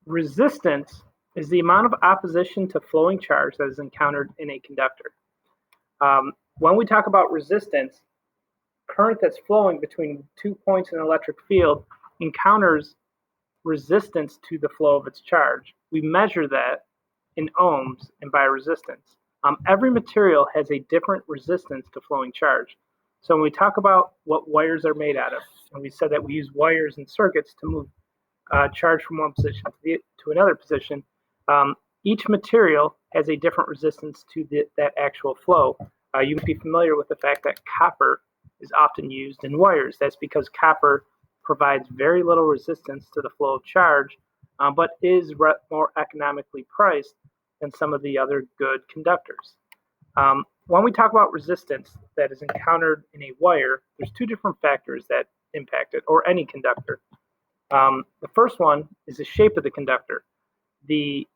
Resistance is the amount of opposition to flowing charge that is encountered in a conductor. When we talk about resistance, current that's flowing between 2 points in an electric field encounters resistance to the flow of its charge. We measure that in ohms and by resistance. Every material has a different resistance to flowing charge. So when we talk about what wires are made out of, and we said that we use wires and circuits to move charge from one position to another position, each material has a different resistance to that actual flow. You may be familiar with the fact that copper is often used in wires. That's because copper provides very little resistance to the flow of charge, but is more economically priced than some of the other good conductors. When we talk about resistance that is encountered in a wire, there's two different factors that impact it, or any conductor. The first one is the shape of the conductor. The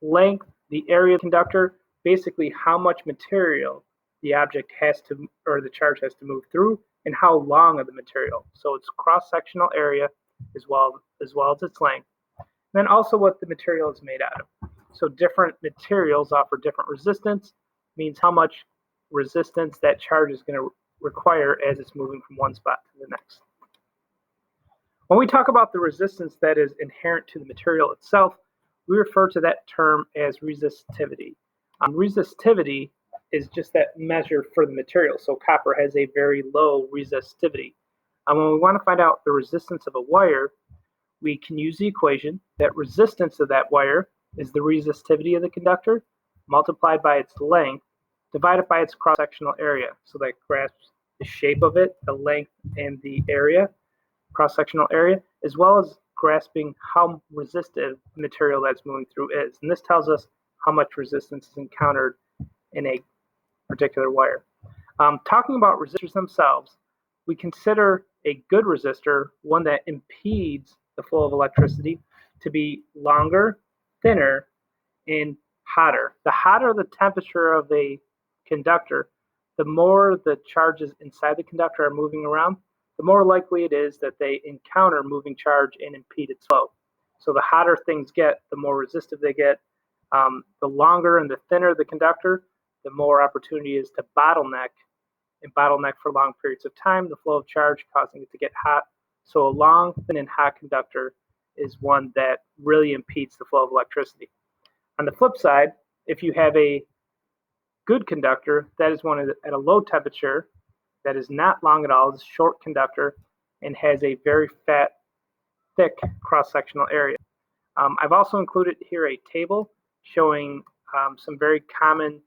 length, the area of the conductor, basically how much material the object has to, or the charge has to move through, and how long of the material. So it's cross-sectional area as well as its length. And then also what the material is made out of. So different materials offer different resistance, means how much resistance that charge is going to require as it's moving from one spot to the next. When we talk about the resistance that is inherent to the material itself, we refer to that term as resistivity. Resistivity is just that measure for the material. So copper has a very low resistivity. When we want to find out the resistance of a wire, we can use the equation that resistance of that wire is the resistivity of the conductor multiplied by its length divided by its cross-sectional area. So that grasps the shape of it, the length, and the area, cross-sectional area, as well as grasping how resistive the material that's moving through is. And this tells us how much resistance is encountered in a particular wire. Talking about resistors themselves, we consider a good resistor one that impedes the flow of electricity to be longer, thinner, and hotter. The hotter the temperature of a conductor, the more the charges inside the conductor are moving around, the more likely it is that they encounter moving charge and impede its flow. So the hotter things get, the more resistive they get. The longer and the thinner the conductor, the more opportunity is to bottleneck for long periods of time the flow of charge, causing it to get hot. So a long, thin, and hot conductor is one that really impedes the flow of electricity. On the flip side, if you have a good conductor, that is one at a low temperature, that is not long at all, it's a short conductor, and has a very fat, thick cross-sectional area. I've also included here a table showing some very common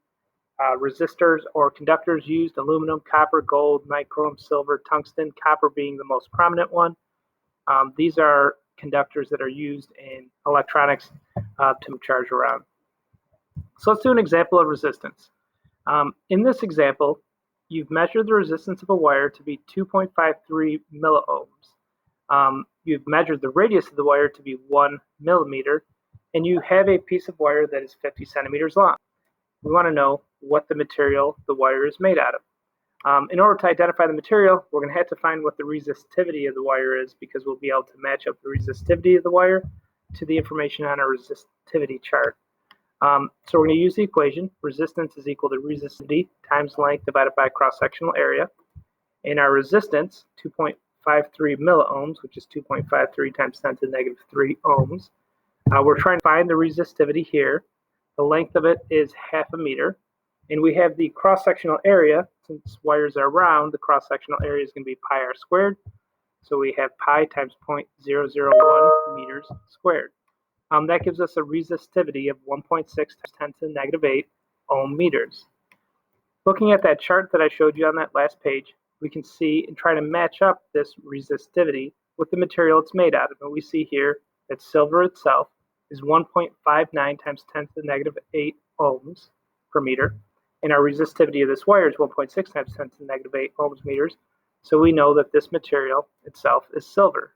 resistors or conductors used: aluminum, copper, gold, nichrome, silver, tungsten, copper being the most prominent one. These are conductors that are used in electronics to move charge around. So let's do an example of resistance. In this example, you've measured the resistance of a wire to be 2.53 milliohms. You've measured the radius of the wire to be 1 millimeter, and you have a piece of wire that is 50 centimeters long. We want to know what the material the wire is made out of. In order to identify the material, we're going to have to find what the resistivity of the wire is, because we'll be able to match up the resistivity of the wire to the information on our resistivity chart. So we're going to use the equation. Resistance is equal to resistivity times length divided by cross-sectional area. And our resistance, 2.53 milliohms, which is 2.53 times 10 to the negative 3 ohms. We're trying to find the resistivity here. The length of it is 0.5 meter. And we have the cross-sectional area. Since wires are round, the cross-sectional area is going to be pi r squared. So we have pi times 0.001 meters squared. That gives us a resistivity of 1.6 times 10 to the negative 8 ohm meters. Looking at that chart that I showed you on that last page, we can see and try to match up this resistivity with the material it's made out of. And we see here that silver itself is 1.59 times 10 to the negative 8 ohms per meter. And our resistivity of this wire is 1.6 times 10 to the negative 8 ohms meters. So we know that this material itself is silver.